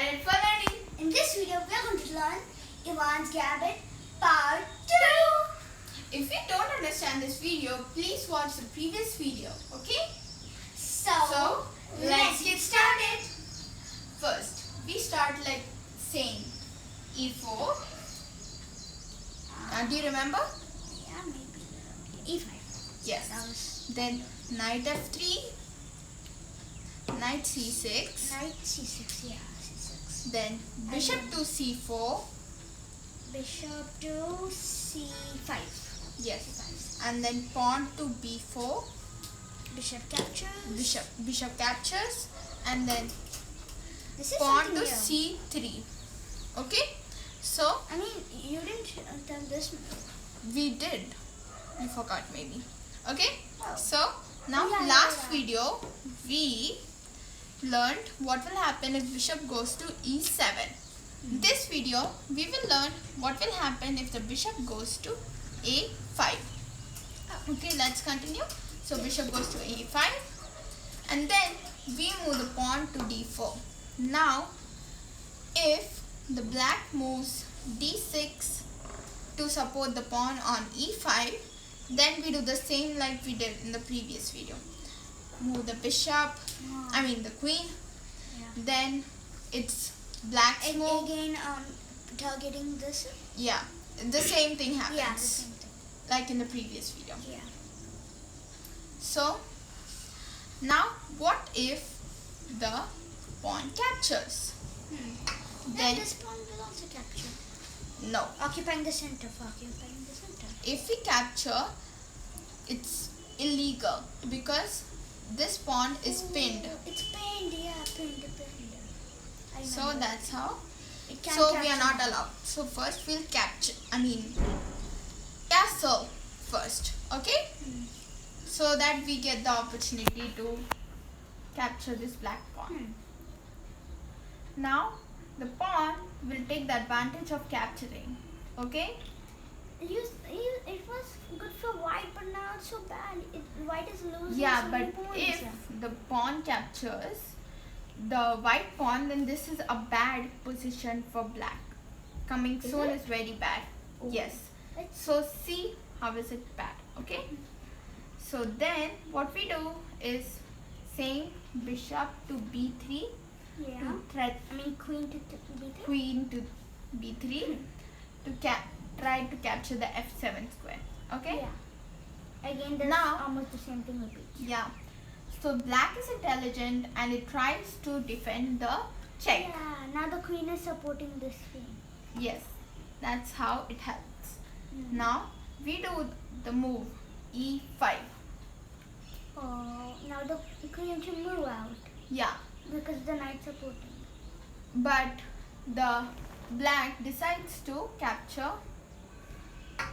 excited for learning. In this video, we are going to learn Ivan's Gambit Part 2. If you don't understand this video, please watch the previous video, okay? So let's get started. First, we start like saying E4. Do you remember? Yeah, maybe. E5. Yes. Then knight F3, knight C6. Knight C6, yeah, C6. Then bishop to C4. Bishop to C5. Yes. And then pawn to B4. Bishop captures. Bishop captures, and then This is pawn something to new. C3. Okay? So I mean, you didn't tell this move. we did. You forgot maybe. Okay? Oh. So now Yeah, last yeah. video we learned what will happen if bishop goes to E7. This video we will learn what will happen if the bishop goes to A5. Okay, let's continue. So bishop goes to A5 and then we move the pawn to D4. Now if the black moves D6 to support the pawn on E5, then we do the same like we did in the previous video. Move the bishop, the queen. Yeah. Then it's black's move. Again, targeting this. Yeah, the same thing happens. Yeah, the same thing. Like in the previous video. Yeah. So now what if the pawn captures? Then this pawn will also capture. No. Occupying the center. For occupying the center. If we capture, it's illegal because this pawn is pinned. It's pinned, yeah, pinned. I So remember. that's how. It can't So we are capture. not allowed. So first we'll castle first. Okay? So that we get the opportunity to capture this black pawn. Now the pawn will take the advantage of capturing. Okay? It was good for white, but now it's so bad. White is losing Yeah, so but many points. if the pawn captures the white pawn, then this is a bad position for black. Coming Is soon it? is very bad. Oh. Yes. It's- So see how is it bad. Okay. So then what we do is saying bishop to B3 yeah. to threat Queen to B3. queen to B3 to try to capture the F7 square. Okay. Yeah. Again, that's Now- almost the same thing repeats. Yeah. So black is intelligent and it tries to defend the check. Yeah. Now the queen is supporting this queen. Yes, that's how it helps. Now we do the move E5. Now the queen should move out Yeah, because the knight's supporting. but the black decides to capture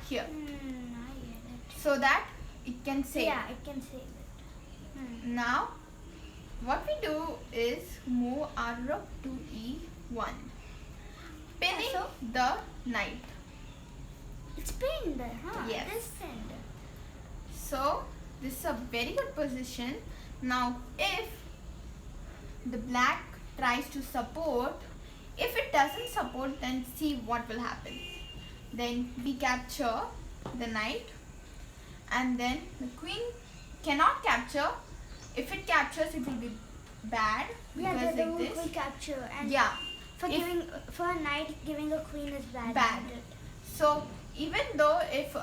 here I get it. so that it can save. Yeah, it can save it. Now what we do is move our rook to E1, pinning so- the knight. It's pinned, huh? Yes. It is pinned. So this is a very good position. Now if the black tries to support, if it doesn't support, then see what will happen. Then we capture the knight and then the queen cannot capture. If it captures, it will be bad Yeah, because the like rook will this. capture, and Yeah, for a knight giving a queen is bad. Bad. So even though if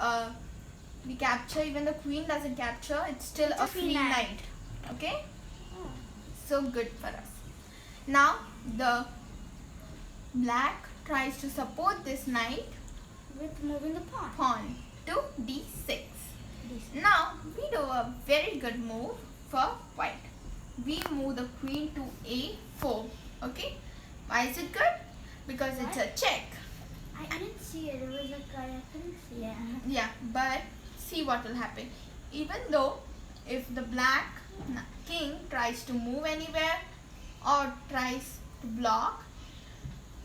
we capture, even the queen doesn't capture, it's still It's a a free free knight. knight. Okay, Oh. so good for us. Now the black tries to support this knight With moving the pawn. pawn to D6. This. Now we do a very good move for white. We move the queen to A4. Okay, why is it good? Because it's a check. I didn't see it. It was like I couldn't see it. Yeah, but see what will happen. Even though if the black king tries to move anywhere or tries to block,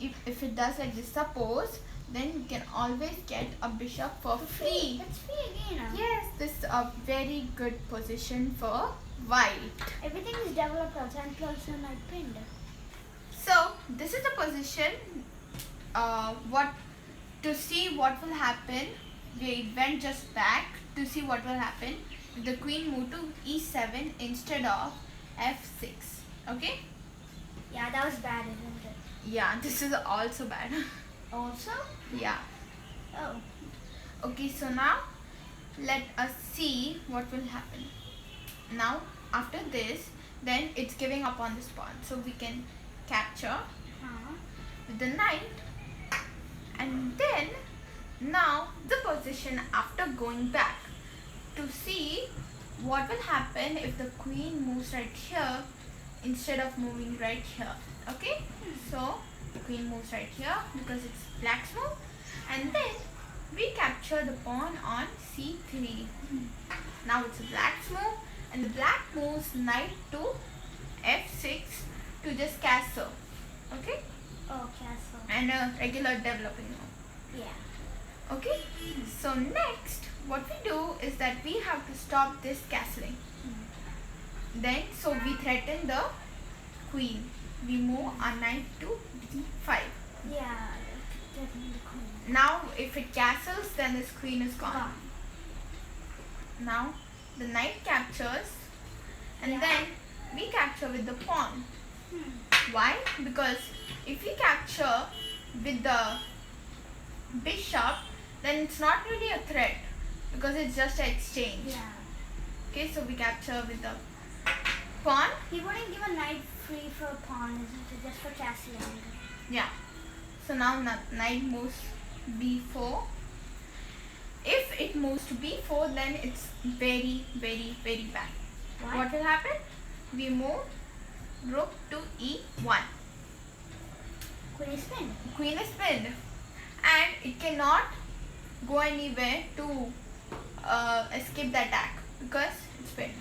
if it does like this, suppose, then you can always get a bishop for free. It's free again. Yes, this is a very good position for white. Everything is developed also and also not pinned. So this is the position. What to see what will happen. We went just back to see what will happen if the queen moved to e7 instead of f6. Okay? Yeah, that was bad, isn't it? Yeah, this is also bad. Also? Yeah. Oh. Okay, so now let us see what will happen. Now after this, then it's giving up on this pawn, so we can capture with the knight, and then now the position after going back to see what will happen if the queen moves right here instead of moving right here. Okay, so the queen moves right here because it's black's move, and then we capture the pawn on c3. Now it's a black's move, and the black moves knight to f6 to just castle. Okay, Oh, castle. and a regular developing move. Yeah. Okay, so next what we do is that we have to stop this castling. Then so we threaten the queen. We move our knight to d5. Yeah, definitely the queen. Now if it castles, then this queen is gone. Now the knight captures, and Yeah. then we capture with the pawn. Why? Because if we capture with the bishop, then it's not really a threat because it's just an exchange. Yeah. Okay, so we capture with the pawn. He wouldn't give a knight free for a pawn, isn't it? Just for castling. Yeah. So now knight moves b4. If it moves to b4, then it's very, very, very bad. What will happen? We move rook to e1. Queen is pinned. Queen is pinned, and it cannot go anywhere to escape the attack because it's pinned.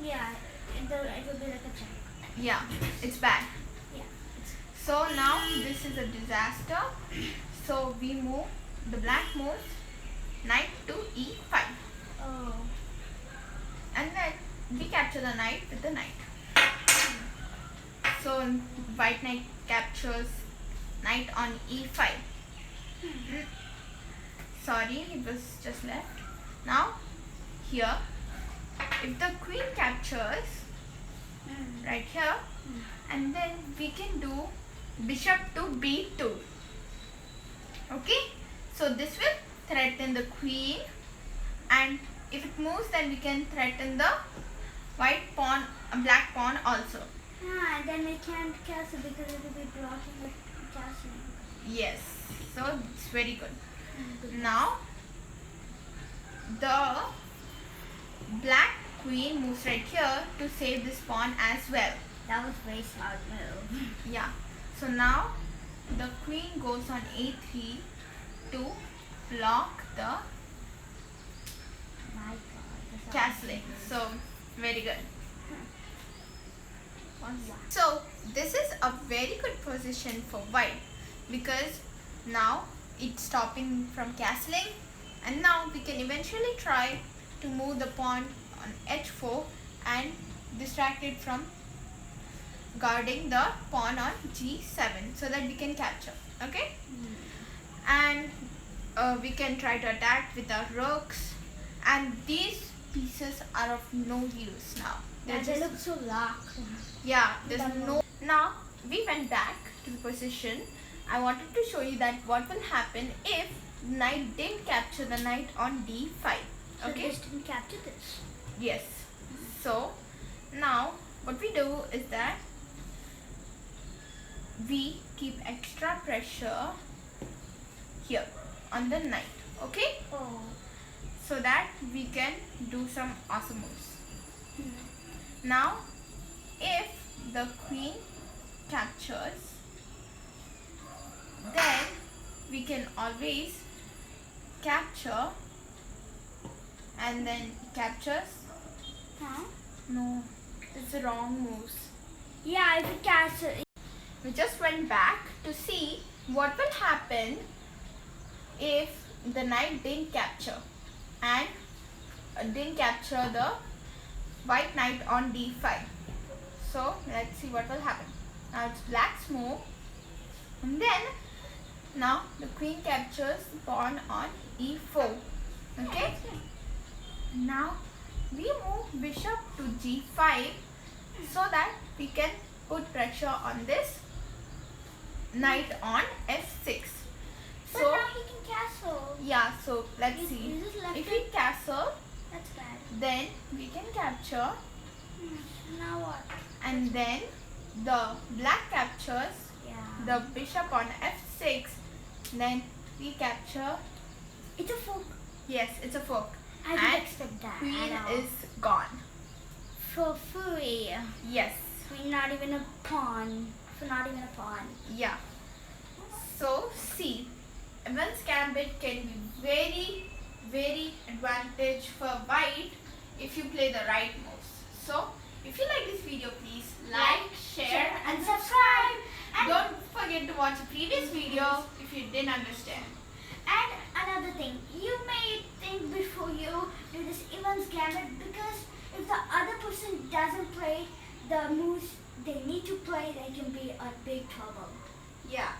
Yeah, it will be like a check. Yeah, it's bad. Yeah. So now this is a disaster. So we move, the black moves knight to e5, Oh. and then we capture the knight with the knight. So white knight captures knight on e5. Sorry, it was just left. Now here, if the queen captures right here, and then we can do bishop to b2. Okay, so this will threaten the queen, and if it moves, then we can threaten the white pawn, black pawn also. Ah, and then we can't castle because it will be blocking the castling. Yes, so it's very good. Now the black queen moves right here to save this pawn as well. That was very smart move. Yeah, so now the queen goes on a3 to block the My God. that's castling. So very good. Yeah. So this is a very good position for white because now it's stopping from castling, and now we can eventually try to move the pawn on h4 and distract it from guarding the pawn on g7 so that we can capture. Okay, and we can try to attack with our rooks, and these pieces are of no use now. Yeah, they look so locked. Yeah, there's no. Now we went back to the position. I wanted to show you that what will happen if knight didn't capture the knight on d5. So Okay. this didn't capture this. Yes. So now what we do is that we keep extra pressure here on the knight. Okay. Oh. So that we can do some awesome moves. Now, if the queen captures, then we can always capture, and then captures. Huh? No, it's the wrong moves. Yeah, if it castle. We just went back to see what will happen if the knight didn't capture and didn't capture the white knight on d5. So let's see what will happen. Now it's black's move And then now the queen captures the pawn on e4. Okay. Now we move bishop to g5 so that we can put pressure on this knight on f6. But So now he can castle. yeah, so let's Is- see. is it left If hand? we castle, That's bad. then we can capture, Now what? and then the black captures Yeah. the bishop on f6. Then we capture. It's a fork. Yes, it's a fork. I didn't And expect that. queen at all. is gone. For free. Yes. Queen, not even a pawn. For not even a pawn. Yeah. So see, Evans Gambit can be very, very advantage for white if you play the right moves. So if you like this video, please like, share and subscribe. And, don't forget to watch the previous video if you didn't understand. and another thing, you may think before you do this Evans Gambit, because if the other person doesn't play the moves they need to play, they can be in big trouble. Yeah.